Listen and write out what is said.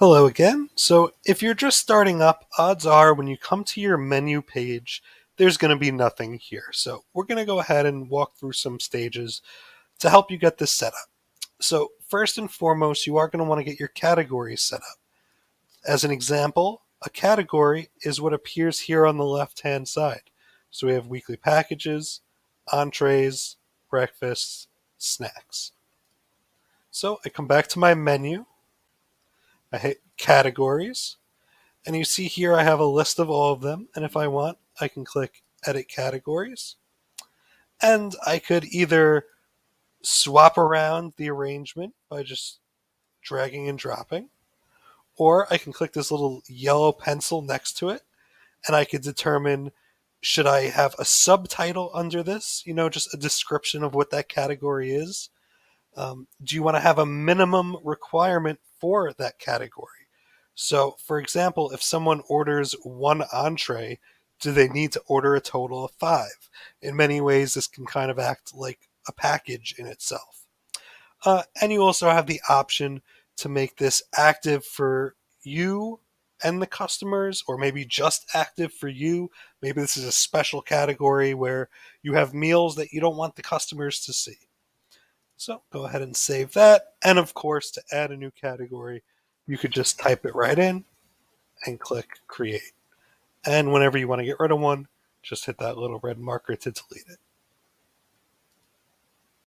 Hello again. So, if you're just starting up, odds are when you come to your menu page, there's going to be nothing here. So, we're going to go ahead and walk through some stages to help you get this set up. So, first and foremost, you are going to want to get your categories set up. As an example, a category is what appears here on the left hand side. So, we have weekly packages, entrees, breakfasts, snacks. So, I come back to my menu, I hit categories. And you see here I have a list of all of them. And if I want, I can click Edit Categories. And I could either swap around the arrangement by just dragging and dropping, or I can click this little yellow pencil next to it, and I could determine, should I have a subtitle under this, just a description of what that category is? Do you want to have a minimum requirement for that category? So, for example, if someone orders one entree, do they need to order a total of five? In many ways, this can kind of act like a package in itself. And you also have the option to make this active for you and the customers, or maybe just active for you. Maybe this is a special category where you have meals that you don't want the customers to see. So go ahead and save that. And of course, to add a new category, you could just type it right in and click create. And whenever you want to get rid of one, just hit that little red marker to delete it.